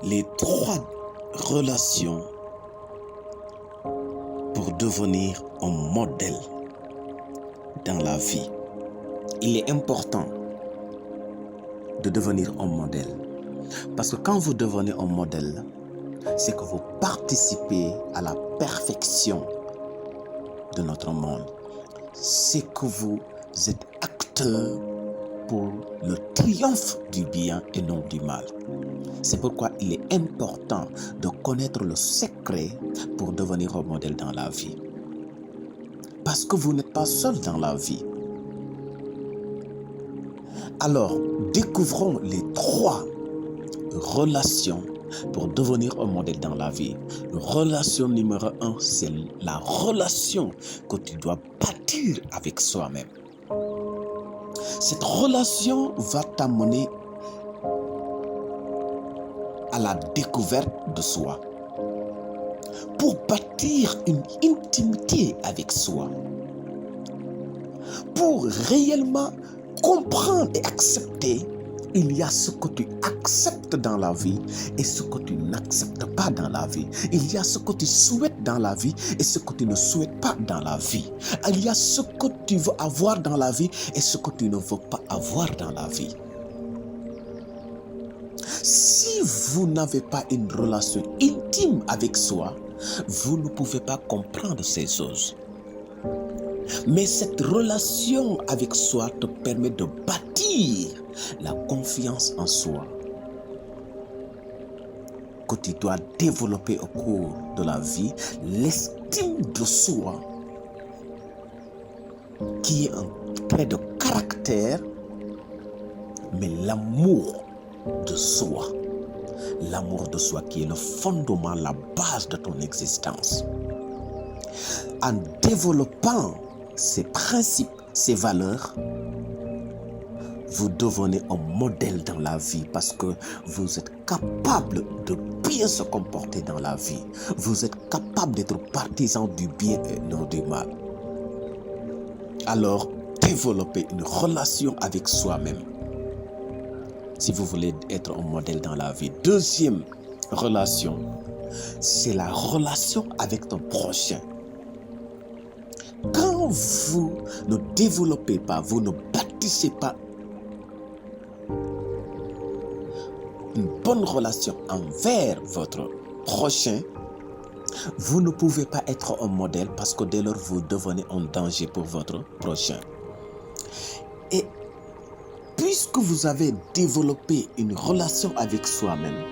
les 3 relations pour devenir un modèle dans la vie. Il est important de devenir un modèle. Parce que quand vous devenez un modèle, c'est que vous participez à la perfection de notre monde. C'est que vous êtes acteur pour le triomphe du bien et non du mal. C'est pourquoi il est important de connaître le secret pour devenir un modèle dans la vie. Parce que vous n'êtes pas seul dans la vie. Alors, découvrons les 3 relations pour devenir un modèle dans la vie. Relation numéro 1, c'est la relation que tu dois bâtir avec soi-même. Cette relation va t'amener à la découverte de soi. Pour bâtir une intimité avec soi. Pour réellement comprendre et accepter, il y a ce que tu acceptes dans la vie et ce que tu n'acceptes pas dans la vie. Il y a ce que tu souhaites dans la vie et ce que tu ne souhaites pas dans la vie. Il y a ce que tu veux avoir dans la vie et ce que tu ne veux pas avoir dans la vie. Si vous n'avez pas une relation intime avec soi, vous ne pouvez pas comprendre ces choses. Mais cette relation avec soi te permet de bâtir la confiance en soi que tu dois développer au cours de la vie, l'estime de soi qui est un trait de caractère, mais l'amour de soi. L'amour de soi qui est le fondement, la base de ton existence. En développant ces principes, ces valeurs, vous devenez un modèle dans la vie parce que vous êtes capable de bien se comporter dans la vie. Vous êtes capable d'être partisan du bien et non du mal. Alors, développez une relation avec soi-même si vous voulez être un modèle dans la vie. Deuxième relation, c'est la relation avec ton prochain. Quand vous ne développez pas, vous ne bâtissez pas une bonne relation envers votre prochain, vous ne pouvez pas être un modèle parce que dès lors vous devenez un danger pour votre prochain. Et puisque vous avez développé une relation avec soi-même,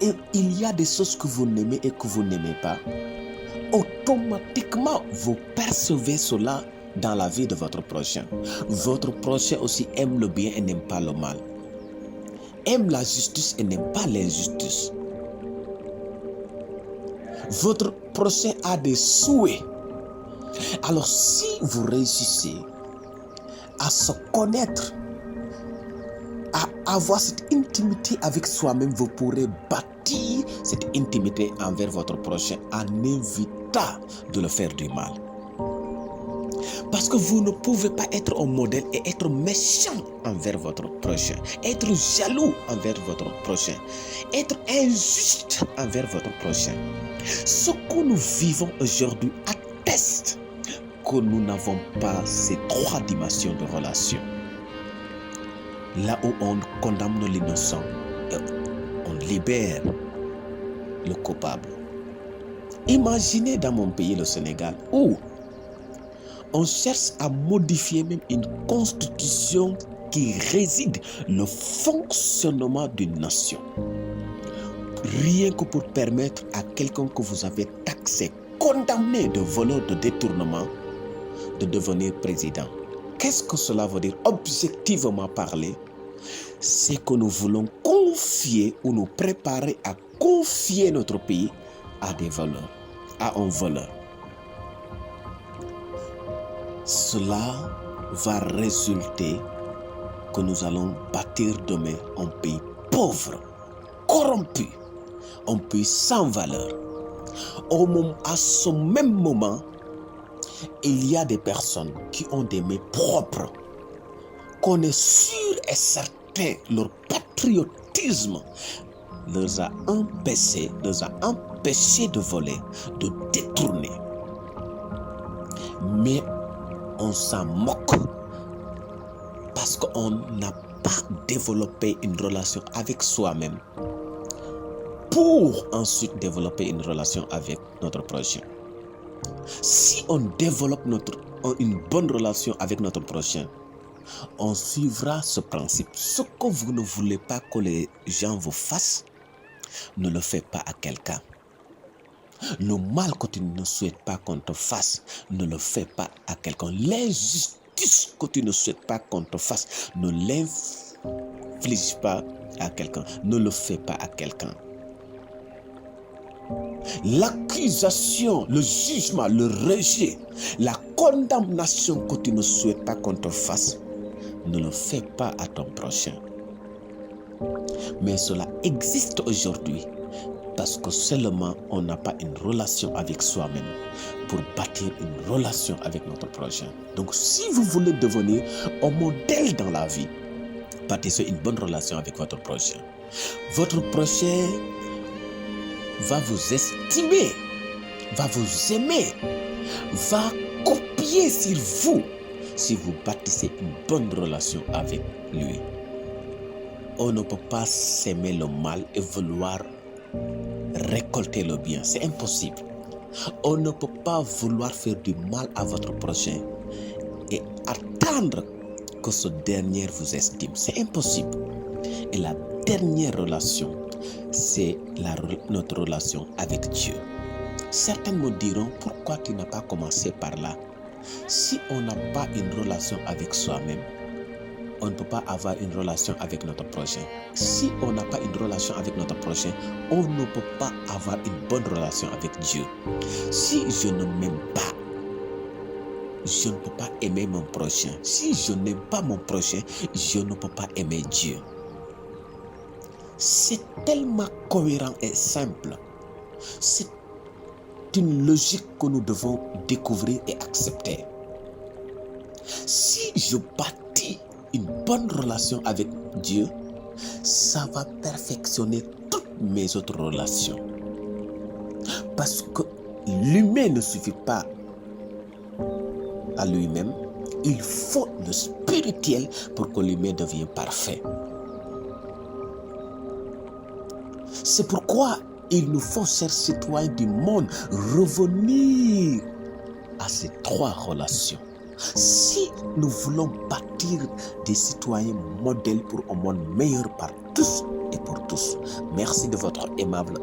et il y a des choses que vous n'aimez et que vous n'aimez pas, automatiquement vous percevez cela dans la vie de votre prochain. Votre prochain aussi aime le bien et n'aime pas le mal. Aime la justice et n'aime pas l'injustice. Votre prochain a des souhaits. Alors si vous réussissez à se connaître, à avoir cette intimité avec soi-même, vous pourrez bâtir cette intimité envers votre prochain en évitant de le faire du mal. Parce que vous ne pouvez pas être un modèle et être méchant envers votre prochain, être jaloux envers votre prochain, être injuste envers votre prochain. Ce que nous vivons aujourd'hui atteste que nous n'avons pas ces 3 dimensions de relation. Là où on condamne l'innocent, on libère le coupable. Imaginez dans mon pays, le Sénégal, où on cherche à modifier même une constitution qui réside le fonctionnement d'une nation. Rien que pour permettre à quelqu'un que vous avez taxé, condamné de voleur, de détournement, de devenir président. Qu'est-ce que cela veut dire objectivement parler? C'est que nous voulons confier ou nous préparer à confier notre pays à des voleurs, à un voleur. Cela va résulter que nous allons bâtir demain un pays pauvre, corrompu, un pays sans valeur. À ce même moment, il y a des personnes qui ont des mains propres, qu'on est sûr et certain leur patriotisme leur a empêché de voler, de détourner. Mais on s'en moque parce qu'on n'a pas développé une relation avec soi-même pour ensuite développer une relation avec notre prochain. Si on développe une bonne relation avec notre prochain, on suivra ce principe. Ce que vous ne voulez pas que les gens vous fassent, ne le faites pas à quelqu'un. Le mal que tu ne souhaites pas qu'on te fasse, ne le fais pas à quelqu'un. L'injustice que tu ne souhaites pas qu'on te fasse, ne l'inflige pas à quelqu'un. Ne le fais pas à quelqu'un. L'accusation, le jugement, le rejet, la condamnation que tu ne souhaites pas qu'on te fasse, ne le fais pas à ton prochain. Mais cela existe aujourd'hui parce que seulement on n'a pas une relation avec soi-même pour bâtir une relation avec notre prochain. Donc si vous voulez devenir un modèle dans la vie, bâtissez une bonne relation avec votre prochain. Votre prochain va vous estimer, va vous aimer, va copier sur vous si vous bâtissez une bonne relation avec lui. On ne peut pas s'aimer le mal et vouloir récolter le bien. C'est impossible. On ne peut pas vouloir faire du mal à votre prochain et attendre que ce dernier vous estime. C'est impossible. Et la dernière relation, c'est notre relation avec Dieu. Certains me diront, pourquoi tu n'as pas commencé par là? Si on n'a pas une relation avec soi-même, on ne peut pas avoir une relation avec notre prochain. Si on n'a pas une relation avec notre prochain, on ne peut pas avoir une bonne relation avec Dieu. Si je ne m'aime pas, je ne peux pas aimer mon prochain. Si je n'aime pas mon prochain, je ne peux pas aimer Dieu. C'est tellement cohérent et simple. C'est une logique que nous devons découvrir et accepter. Si je bâtis une bonne relation avec Dieu, ça va perfectionner toutes mes autres relations. Parce que l'humain ne suffit pas à lui-même, il faut le spirituel pour que l'humain devienne parfait. C'est pourquoi il nous faut, chers citoyens du monde, revenir à ces trois relations. Si nous voulons bâtir des citoyens modèles pour un monde meilleur par tous et pour tous, merci de votre aimable